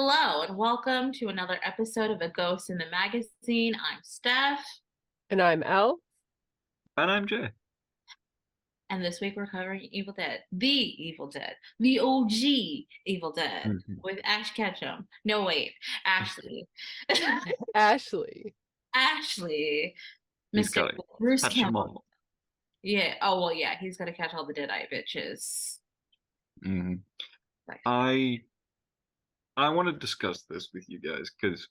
Hello, and welcome to another episode of A Ghost in the Magazine. I'm Steph, And I'm Elle. And I'm Jay. and this week we're covering Evil Dead, the OG Evil Dead Mhm. with Ash Ketchum. No, wait, Ashley. Ashley. Ashley, He's Mr. got to Bruce catch 'em Campbell. all. Yeah, oh, well, yeah, he's gonna catch all the Deadite bitches. Mhm. Like, I I want to discuss this with you guys because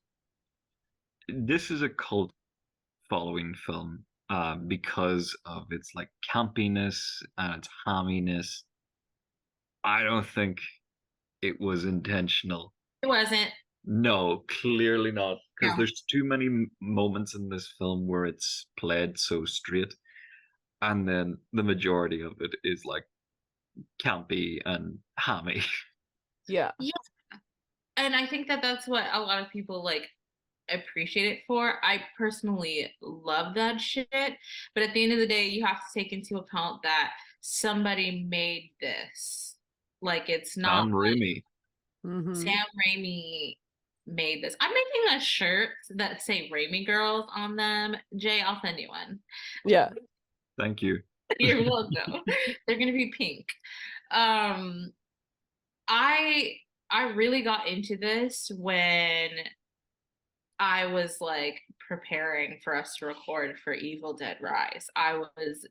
this is a cult following film because of its like campiness and its hamminess. I don't think it was intentional. it wasn't. No, clearly not. Because No. there's too many moments in this film where it's played so straight, and then the majority of it is like campy and hammy. Yeah. Yeah, and I think that that's what a lot of people like appreciate it for. I personally love that shit, but at the end of the day, you have to take into account that somebody made this. Like it's not Sam Raimi. Mm-hmm. Sam Raimi made this. I'm making a shirt that say Raimi Girls on them. Jay, I'll send you one. Yeah. Thank you. You're welcome. They're gonna be pink. Um, I I really got into this when I was like preparing for us to record for Evil Dead Rise. I was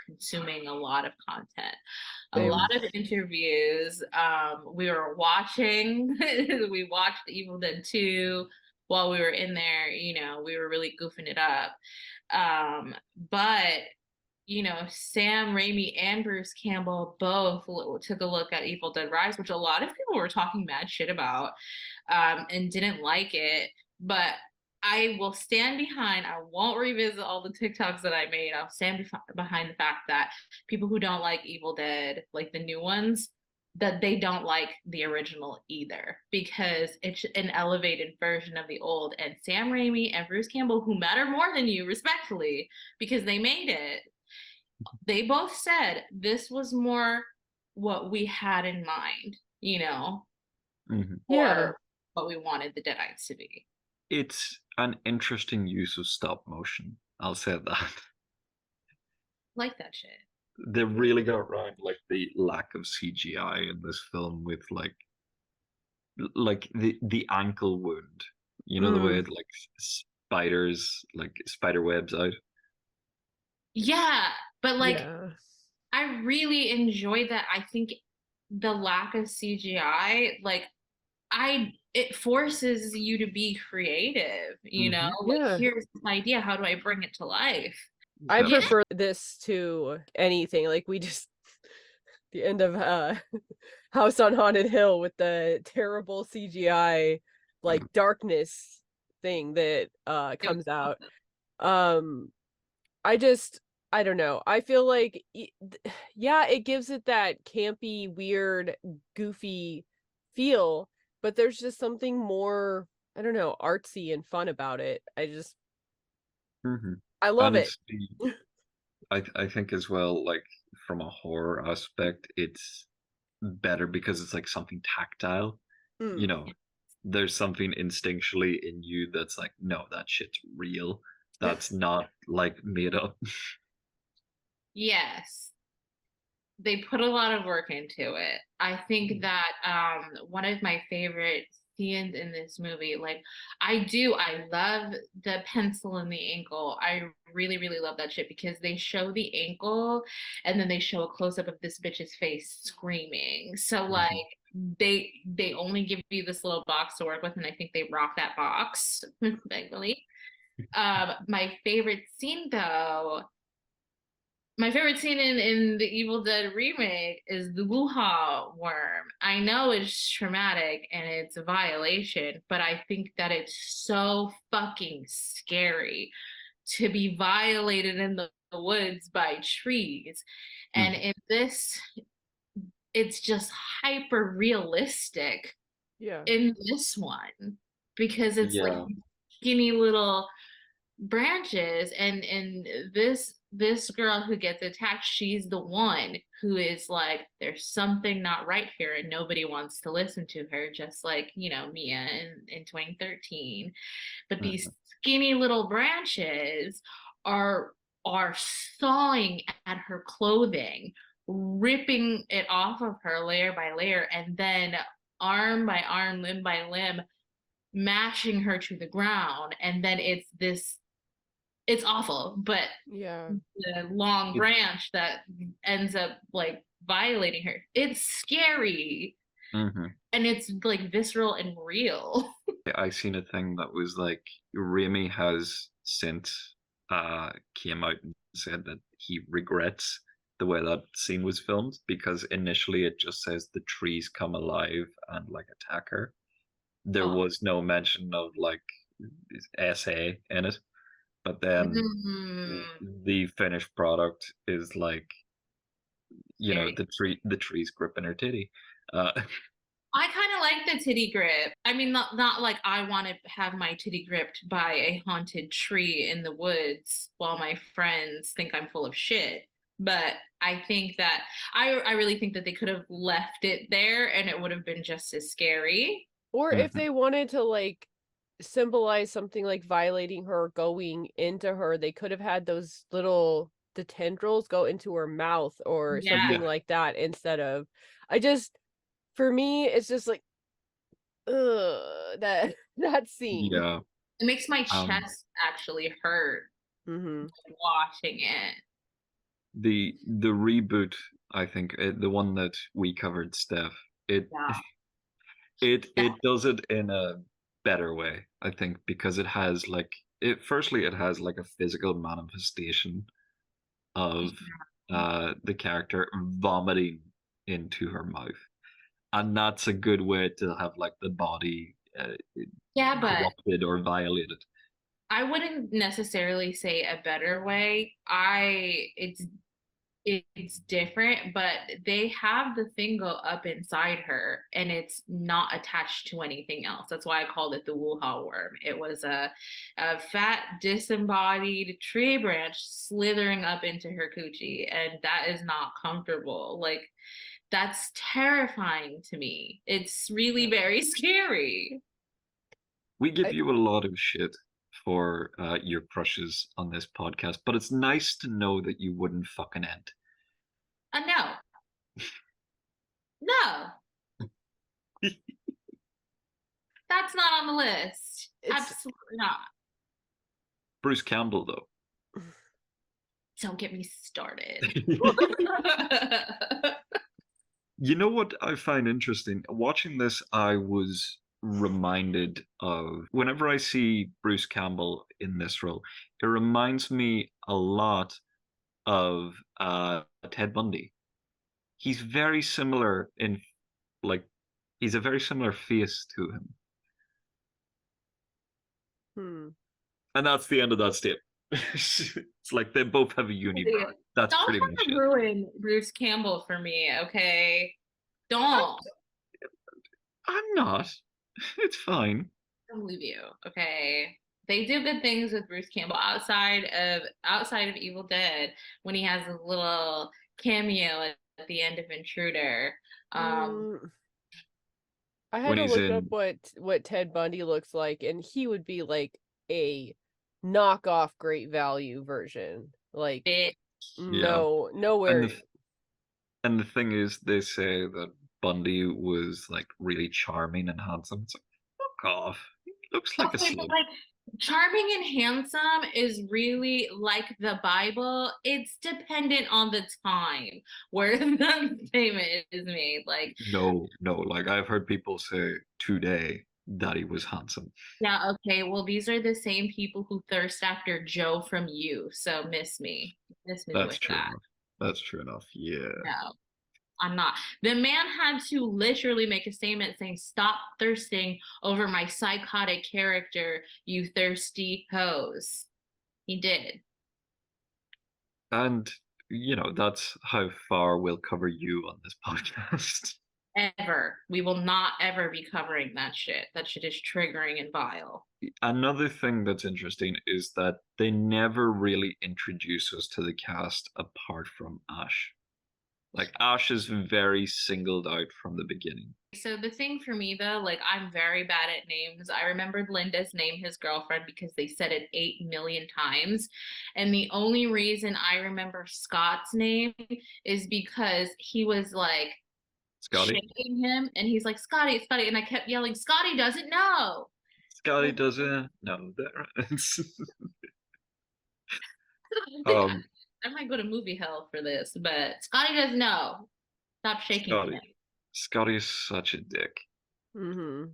consuming a lot of content, a Same. lot of interviews. We were watching, we watched Evil Dead 2 while we were in there. We were really goofing it up. But Sam Raimi and Bruce Campbell both took a look at Evil Dead Rise, which a lot of people were talking mad shit about, and didn't like it. But I will stand behind, I won't revisit all the TikToks that I made. I'll stand behind the fact that people who don't like Evil Dead, like the new ones, that they don't like the original either because it's an elevated version of the old. And Sam Raimi and Bruce Campbell, who matter more than you, respectfully, because they made it, they both said this was more what we had in mind, Mhm. Yeah. or what we wanted the Deadites to be. It's an interesting use of stop motion. I'll say that. Like that shit. They really got around like the lack of CGI in this film with like the ankle wound. You know the way Mm. it like spiders like spider webs out. Yeah, but like Yeah. I really enjoyed that. I think the lack of CGI, like it forces you to be creative, Hmm. Like Yeah. here's this idea, how do I bring it to life? I Yeah. Exactly. prefer this to anything. Like we just the end of House on Haunted Hill with the terrible CGI like darkness thing that comes out. Um I don't know. I feel like yeah, it gives it that campy, weird, goofy feel, but there's just something more, I don't know, artsy and fun about it. Hmm. I love And it. it's I think as well like from a horror aspect, it's better because it's like something tactile. You Mm. know, there's something instinctually in you that's like, no, that shit's real. That's not like made up. Yes. They put a lot of work into it. I think that one of my favorite scenes in this movie, like I love the pencil in the ankle. I really, really love that shit because they show the ankle and then they show a close up of this bitch's face screaming. So like Mhm. they only give you this little box to work with, and I think they rock that box, thankfully. My favorite scene though, my favorite scene in the Evil Dead remake is the Wuha worm. I know it's traumatic and it's a violation, but I think that it's so fucking scary to be violated in the woods by trees. And Mhm. in this, it's just hyper realistic Yeah. in this one because it's like Yeah. skinny little branches, and this this girl who gets attacked, she's the one who is like, there's something not right here, and nobody wants to listen to her, just like, Mia in 2013. But these Mhm. skinny little branches are are sawing at her clothing, ripping it off of her layer by layer, and then arm by arm, limb by limb, mashing her to the ground. And then it's awful, but Yeah. the long It, branch that ends up like violating her, it's scary, mhm. and it's like visceral and real. I seen a thing that was like Raimi has since came out and said that he regrets the way that scene was filmed because initially it just says the trees come alive and like attack her. There Oh. was no mention of like SA in it, but then Mm, the finished product is like scary. the trees gripping her titty. Uh, I kind of like the titty grip. I mean, not like I want to have my titty gripped by a haunted tree in the woods while my friends think I'm full of shit. But I think that I really think that they could have left it there and it would have been just as scary. Or if mhm. they wanted to like symbolize something like violating her or going into her, they could have had those the tendrils go into her mouth or Yeah, something Yeah, like that instead of I just for me it's just like that that scene. yeah. it makes my Um, chest actually hurt Mm-hmm. watching it. the reboot, I think the one that we covered, Steph, it Yeah. it does it in a better way, I think, because it has like it has like a physical manifestation of the character vomiting into her mouth. And that's a good way to have like the body Yeah, but corrupted or violated. I wouldn't necessarily say a better way. It's different, but they have the thing go up inside her and it's not attached to anything else. That's why I called it the Wuha worm. It was a fat, disembodied tree branch slithering up into her coochie, and that is not comfortable. Like, that's terrifying to me. It's really very scary. We give I, you a lot of shit for your crushes on this podcast, but it's nice to know that you wouldn't fucking end. No, no, that's not on the list. it's Absolutely not. Bruce Campbell, though. Don't get me started. You know what I find interesting? Watching this, I was reminded of whenever I see Bruce Campbell in this role, it reminds me a lot of Ted Bundy. He's very similar in like he's a very similar face to him. hmm. And that's the end of that statement. It's like they both have a unibrow. That's Don't pretty try much to it. ruin Bruce Campbell for me, okay? I'm, Don't. I'm not. It's fine. I believe you, okay? They do good things with Bruce Campbell outside of Evil Dead when he has a little cameo at the end of Intruder. Um, Mm, I had When to he's look up in, what Ted Bundy looks like, and he would be like a knockoff Great Value version. Like bit. yeah. no, And nowhere. and the thing is, they say that Bundy was like really charming and handsome. It's like, fuck off. He looks like a Okay, but slut. like charming and handsome is really like the Bible. It's dependent on the time where the statement is made. Like, No, no. Like I've heard people say today that he was handsome. yeah, okay, well, these are the same people who thirst after Joe from You. So miss me. Miss me That's with true that. enough. That's true enough. Yeah. No, I'm not. The man had to literally make a statement saying, "Stop thirsting over my psychotic character, you thirsty hose." He did. And that's how far we'll cover you on this podcast. Ever. We will not ever be covering that shit. That shit is triggering and vile. Another thing that's interesting is that they never really introduce us to the cast apart from Ash. Like Ash is very singled out from the beginning. So the thing for me though, like I'm very bad at names. I remembered Linda's name, his girlfriend, because they said it 8 million times. And the only reason I remember Scott's name is because he was like Scotty? shaking him and he's like, Scotty, Scotty. And I kept yelling, Scotty doesn't know. Scotty doesn't know that. um, I might go to movie hell for this, but Scotty doesn't know. Stop shaking Scotty. him. Scotty is such a dick. Mm-hmm.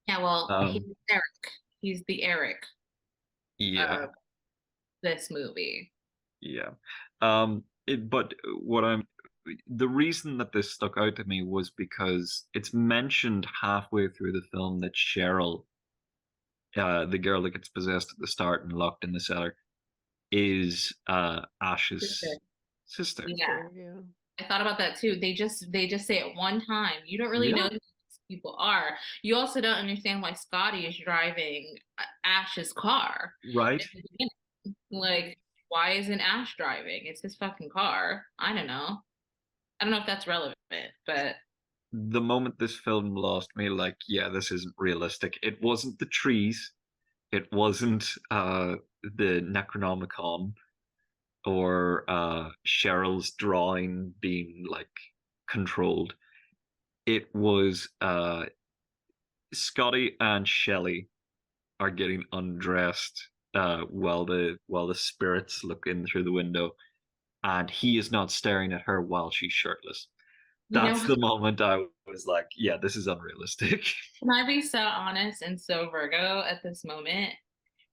Yeah, well, he's Eric. He's the Eric of this movie. Yeah. But the reason that this stuck out to me was because it's mentioned halfway through the film that Cheryl, the girl that gets possessed at the start and locked in the cellar, is Ash's sister. Yeah. I thought about that too. They just say it one time. You don't really know who these people are. You also don't understand why Scotty is driving Ash's car. Right. Like, why isn't Ash driving? It's his fucking car. I don't know. I don't know if that's relevant, but the moment this film lost me, like, yeah, this isn't realistic. It wasn't the trees. It wasn't the Necronomicon or Cheryl's drawing being like controlled. It was Scotty and Shelley are getting undressed while the spirits look in through the window, and he is not staring at her while she's shirtless. That's the moment I was like, yeah, this is unrealistic. Can I be so honest and so Virgo at this moment?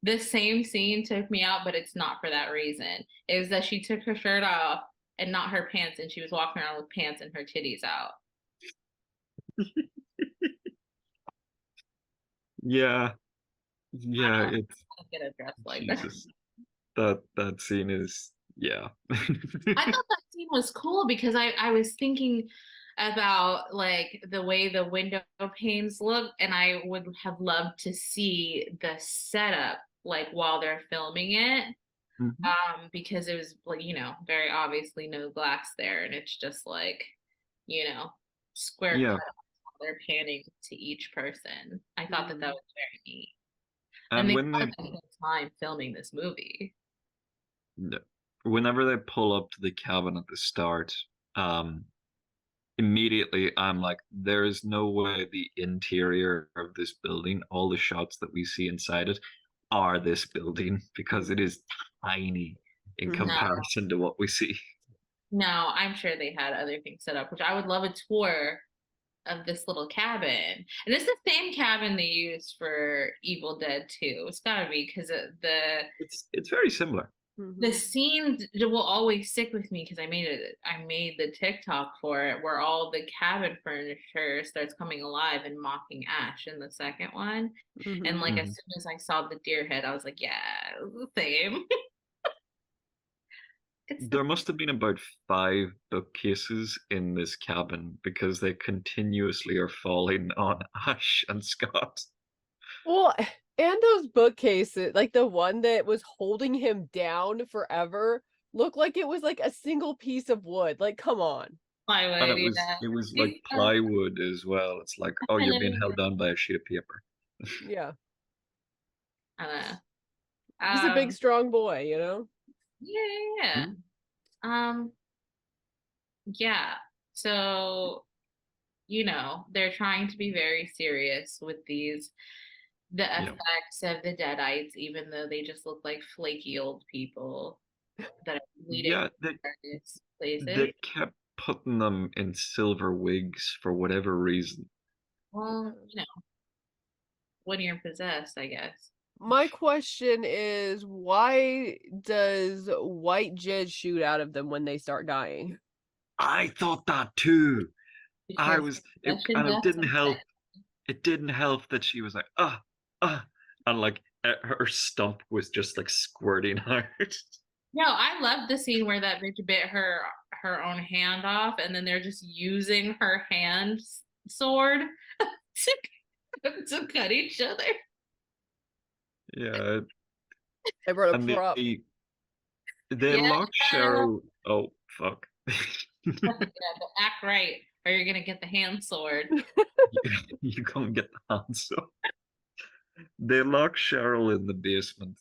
The same scene took me out, but it's not for that reason. It was that she took her shirt off and not her pants, and she was walking around with pants and her titties out. Yeah. It's get a dress like Jesus. That scene is, yeah. I thought that scene was cool because I was thinking about like the way the window panes look, and I would have loved to see the setup like while they're filming it. Because it was like, very obviously no glass there, and it's just like, square cut they're panning to each person. I thought that was very neat. And they spent a good time filming this movie. Whenever they pull up to the cabin at the start, immediately I'm like, there is no way the interior of this building, all the shots that we see inside it, are this building, because it is tiny in comparison to what we see. No, I'm sure they had other things set up, which I would love a tour of this little cabin. And it's the same cabin they used for Evil Dead 2. It's gotta be, because it's very similar. The scene will always stick with me because I made the TikTok for it, where all the cabin furniture starts coming alive and mocking Ash in the second one. And like as soon as I saw the deer head, I was like, yeah, it's the same. There must have been about 5 bookcases in this cabin, because they continuously are falling on Ash and Scott. Well, and those bookcases, like the one that was holding him down forever, looked like it was like a single piece of wood. Like, come on. Plywood. And it was like plywood as well. It's like, oh, you're being held down by a sheet of paper. Yeah. I don't know. He's a big, strong boy, Yeah. Yeah. So, they're trying to be very serious with the effects of the Deadites, even though they just look like flaky old people that are bleeding various places. They kept putting them in silver wigs for whatever reason. Well, when you're possessed, I guess. My question is, why does white jizz shoot out of them when they start dying? I thought that too. It didn't help. It didn't help that she was like, and like her stump was just like squirting out. No, I loved the scene where that bitch bit her her own hand off, and then they're just using her hand sword to cut each other. Yeah, I brought a and prop. they Yeah, lock Cheryl. Oh fuck! yeah, but act right, or you're gonna get the hand sword. You can't get the answer. They lock Cheryl in the basement,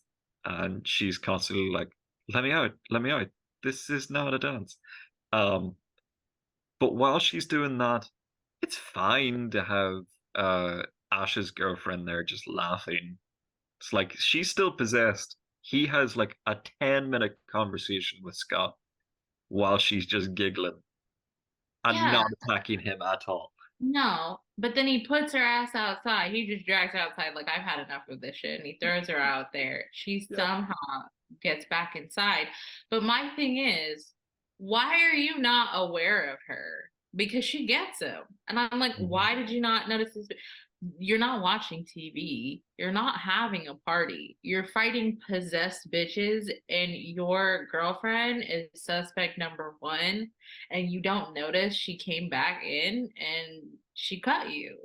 and she's constantly like, "Let me out! Let me out! This is not a dance." Um, but while she's doing that, it's fine to have Ash's girlfriend there just laughing. It's like she's still possessed. He has like a 10-minute conversation with Scott while she's just giggling and Yeah, not attacking him at all. no, but then he puts her ass outside. He just drags her outside like, I've had enough of this shit, and he throws her out there. She Yep. somehow gets back inside. But my thing is, why are you not aware of her? Because she gets him. And I'm like, why did you not notice this? You're not watching TV. You're not having a party. You're fighting possessed bitches, and your girlfriend is suspect number one, and you don't notice she came back in and she cut you.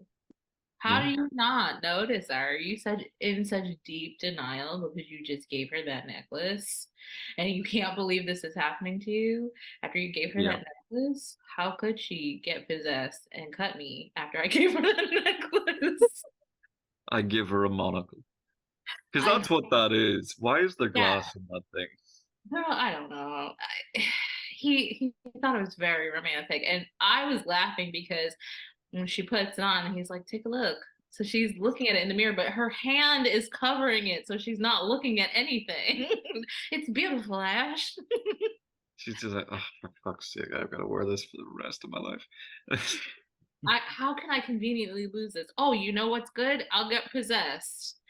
How do Yeah, you not notice that? Are you in such deep denial because you just gave her that necklace and you can't believe this is happening to you after you gave her yeah. that necklace? How could she get possessed and cut me after I gave her that necklace? I give her a monocle because I that's what that is. Why is there Yeah, glass in that thing? girl, I don't know. He thought it was very romantic, and I was laughing because when she puts it on, he's like, "Take a look." So she's looking at it in the mirror, but her hand is covering it, so she's not looking at anything. It's beautiful, Ash. She's just like, oh, for fuck's sake, I've got to wear this for the rest of my life. How can I conveniently lose this? Oh, you know what's good? I'll get possessed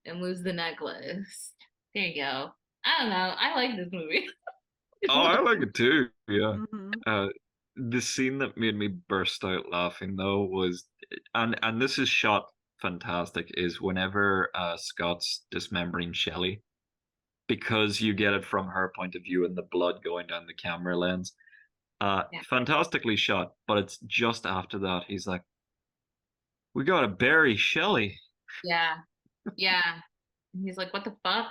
and lose the necklace. There you go. I don't know. I like this movie. Oh, I like it too. Yeah. Mm-hmm. The scene that made me burst out laughing though was, and this is shot fantastic, is whenever Scott's dismembering Shelley, because you get it from her point of view and the blood going down the camera lens. Yeah. Fantastically shot, but it's just after that he's like, "We gotta bury Shelley." Yeah. Yeah. And he's like, what the fuck?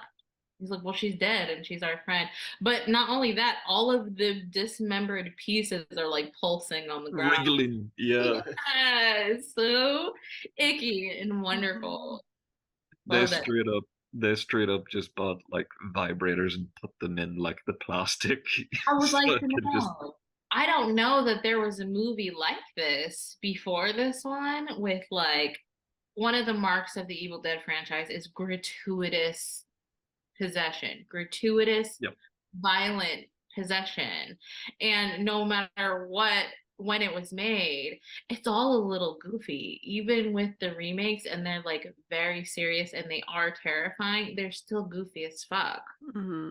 He's like, well, she's dead and she's our friend. But not only that, all of the dismembered pieces are like pulsing on the ground. Wriggling, yeah. Yeah, it's so icky and wonderful. They Love it. straight up, they straight up just bought like vibrators and put them in like the plastic, I would so like it to could just. know. I don't know that there was a movie like this before this one with like one of the marks of the Evil Dead franchise is gratuitous possession, gratuitous, Yep. violent possession. And no matter what, when it was made, it's all a little goofy. Even with the remakes, and they're like very serious and they are terrifying, they're still goofy as fuck. Mm-hmm.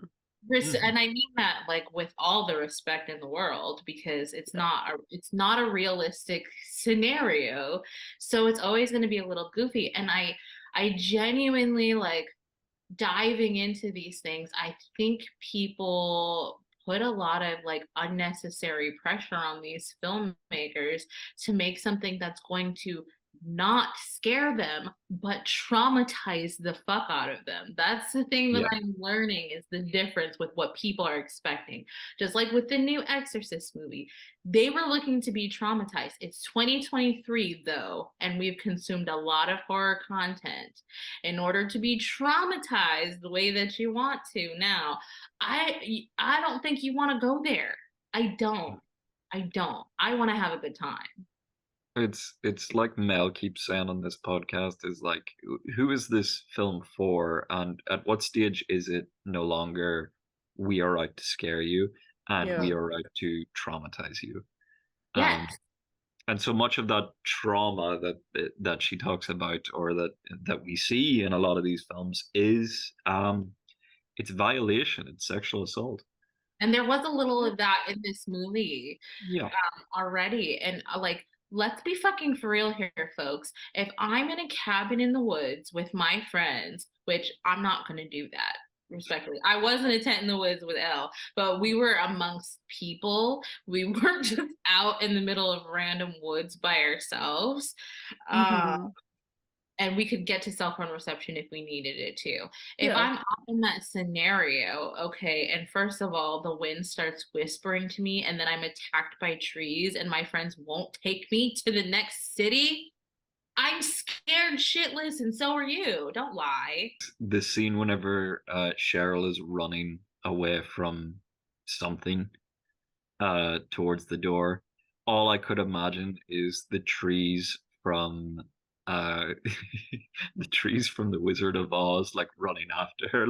And I mean that like with all the respect in the world, because it's not a realistic scenario. So it's always going to be a little goofy. And I genuinely like diving into these things. I think people put a lot of like unnecessary pressure on these filmmakers to make something that's going to not scare them but traumatize the fuck out of them. That's the thing that Yeah. I'm learning, is the difference with what people are expecting. Just like with the new Exorcist movie, they were looking to be traumatized. It's 2023 though, and we've consumed a lot of horror content. In order to be traumatized the way that you want to now, I don't think you want to go there. I don't. I want to have a good time. It's like Mel keeps saying on this podcast, is like, who is this film for, and at what stage is it no longer we are out to scare you and Yeah. we are out to traumatize you. Yes. And so much of that trauma that she talks about, or that we see in a lot of these films, is it's violation, it's sexual assault. And there was a little of that in this movie Yeah. already. And like, let's be fucking for real here, folks. If I'm in a cabin in the woods with my friends, which I'm not going to do that, respectfully. I wasn't a tent in the woods with Elle, but we were amongst people. We weren't just out in the middle of random woods by ourselves. Mhm. And we could get to cell phone reception if we needed it to. If Yeah. I'm out in that scenario, okay, and first of all, the wind starts whispering to me, and then I'm attacked by trees, and my friends won't take me to the next city, I'm scared shitless, and so are you. Don't lie. The scene whenever Cheryl is running away from something towards the door, all I could imagine is the trees from uh the trees from the Wizard of Oz like running after her.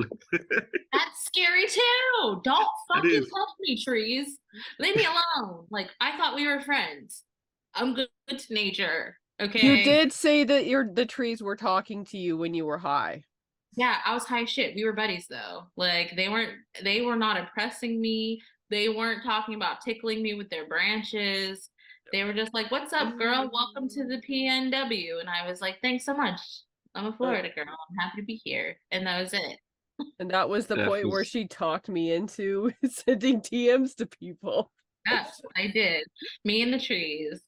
That's scary too. Don't It fucking is. touch me, trees. Leave me alone. Like, I thought we were friends. I'm good to nature. You Okay. did say that the trees were talking to you when you were high. Yeah, I was high as shit. We were buddies though. Like they were not oppressing me. They weren't talking about tickling me with their branches. They were just like, "What's up, girl? Welcome to the PNW." And I was like, "Thanks so much. I'm a Florida girl. I'm happy to be here." And that was it. And that was the Steph point where is she talked me into sending DMs to people. Yeah, I did. Me and the trees.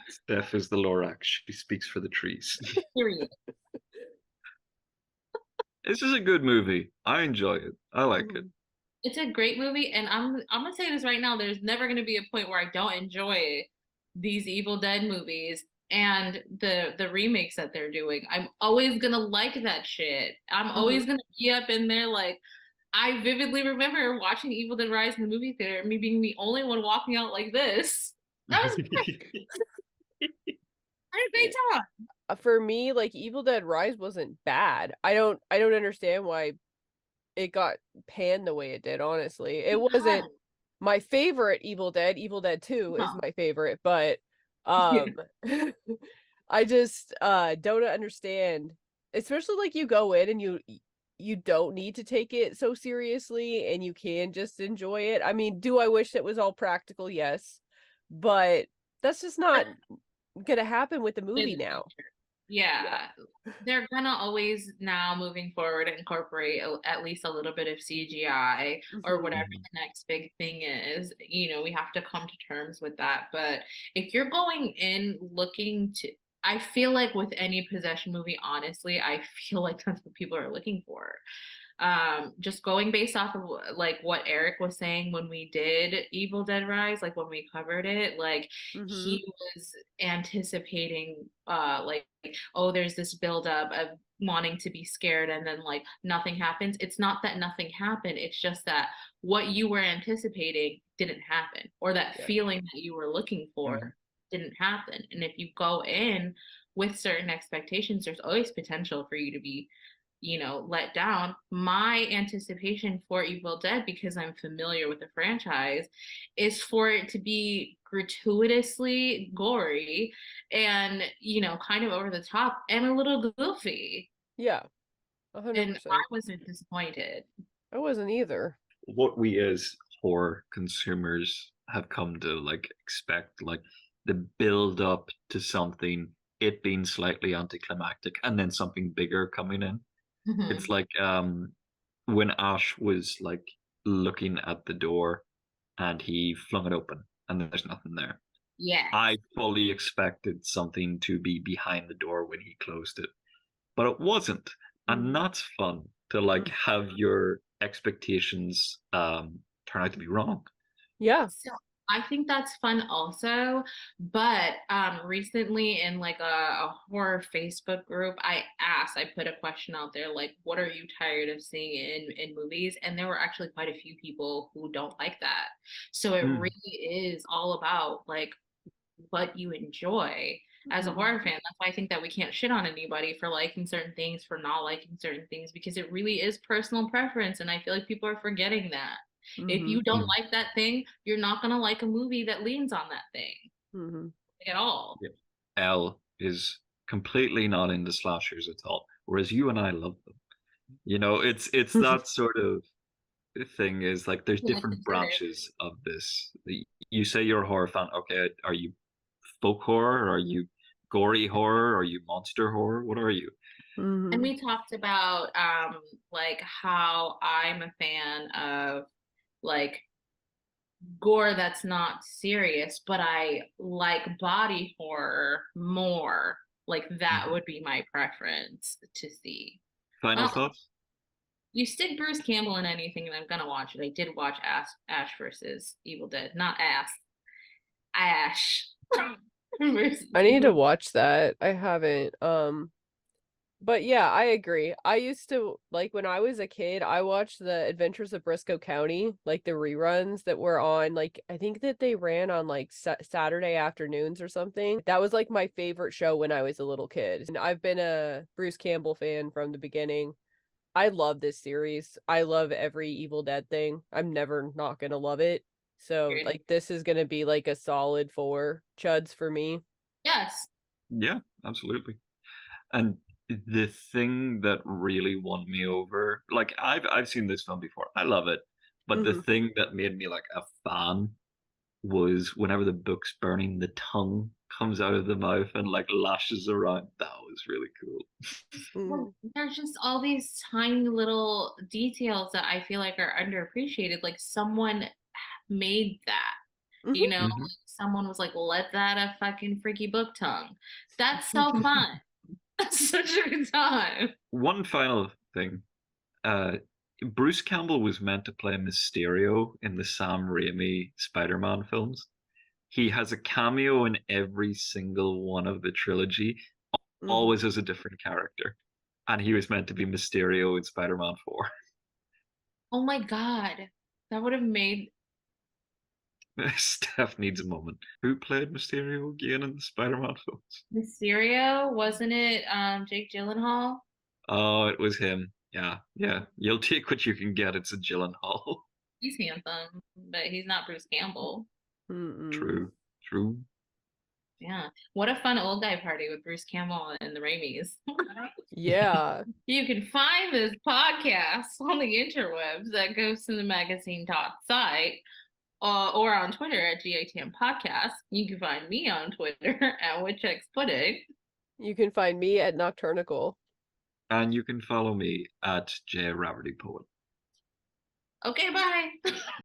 Steph is the Lorax. She speaks for the trees. Period. This is a good movie. I enjoy it. I like it. It's a great movie, and I'm gonna say this right now. There's never gonna be a point where I don't enjoy these Evil Dead movies and the remakes that they're doing. I'm always gonna like that shit. I'm always gonna be up in there. Like, I vividly remember watching Evil Dead Rise in the movie theater, and me being the only one walking out like this. That was great. I had a great time. For me, like Evil Dead Rise wasn't bad. I don't understand why it got panned the way it did, honestly. It wasn't my favorite Evil Dead. Evil Dead 2 is my favorite, but I just don't understand, especially like you go in and you don't need to take it so seriously and you can just enjoy it. I mean, do I wish it was all practical? Yes. But that's just not gonna happen with the movie now. Yeah, they're gonna always now moving forward incorporate at least a little bit of CGI or whatever the next big thing is. You know, we have to come to terms with that. But if you're going in looking to, I feel like with any possession movie, honestly, I feel like that's what people are looking for. Just going based off of like what Eric was saying when we did Evil Dead Rise, like when we covered it, like he was anticipating like, oh, there's this buildup of wanting to be scared and then like nothing happens. It's not that nothing happened, it's just that what you were anticipating didn't happen, or that feeling that you were looking for didn't happen. And if you go in with certain expectations, there's always potential for you to be, you know, let down. My anticipation for Evil Dead, because I'm familiar with the franchise, is for it to be gratuitously gory and, you know, kind of over the top and a little goofy. Yeah, And 100%. I wasn't disappointed. I wasn't either. What we as horror consumers have come to like expect, like the build up to something, it being slightly anticlimactic, and then something bigger coming in. It's like when Ash was like looking at the door and he flung it open and there's nothing there. Yeah. I fully expected something to be behind the door when he closed it, but it wasn't. And that's fun to like have your expectations turn out to be wrong. Yeah. So I think that's fun also, but recently in like a horror Facebook group, I put a question out there like, what are you tired of seeing in movies? And there were actually quite a few people who don't like that. So it really is all about like what you enjoy as a horror fan. That's why I think that we can't shit on anybody for liking certain things, for not liking certain things, because it really is personal preference. And I feel like people are forgetting that. If you don't like that thing, you're not going to like a movie that leans on that thing at all. Elle is completely not into slashers at all, whereas you and I love them. You know, it's that sort of thing. Is like there's different branches of this. You say you're a horror fan. Okay, are you folk horror? Are you gory horror? Are you monster horror? What are you? And Mhm. we talked about like how I'm a fan of like gore that's not serious, but I like body horror more. Like that Mhm. would be my preference to see. Final Well, thoughts? you stick Bruce Campbell in anything, and I'm gonna watch it. I did watch Ash versus Evil Dead, not Ash versus I need Evil to watch that. I haven't. But yeah, I agree. I used to like when I was a kid, I watched the Adventures of Briscoe County, like the reruns that were on like I think that they ran on like Saturday afternoons or something. That was like my favorite show when I was a little kid. And I've been a Bruce Campbell fan from the beginning. I love this series. I love every Evil Dead thing. I'm never not gonna love it. So Dead. like this is gonna be like a solid 4 chuds for me. Yes. Yeah, absolutely. And the thing that really won me over, like I've seen this film before. I love it. But the Hmm. thing that made me like a fan was whenever the book's burning, the tongue comes out of the mouth and like lashes around. That was really cool. Hmm. Well, there's just all these tiny little details that I feel like are underappreciated. Like someone made that, you Hmm. know, Mhm. someone was like, let that a fucking freaky book tongue. That's so fun. That's such a good time. One final thing. Uh, Bruce Campbell was meant to play Mysterio in the Sam Raimi Spider-Man films. He has a cameo in every single one of the trilogy, Hmm. always as a different character. And he was meant to be Mysterio in Spider-Man 4. Oh my God. That would have made Steph needs a moment. Who played Mysterio again in the Spider-Man films? Mysterio, wasn't it Jake Gyllenhaal? Oh, it was him. Yeah, yeah. You'll take what you can get. It's a Gyllenhaal. He's handsome, but he's not Bruce Campbell. Mm-mm. True, true. Yeah. What a fun old guy party with Bruce Campbell and the Raimis. Yeah. You can find this podcast on the interwebs at Ghost in the Magazine site or on Twitter at GATM Podcast. You can find me on Twitter at WitchX Pudding. You can find me at Nocturnical. And you can follow me at J Rafferty Poet. Okay, bye.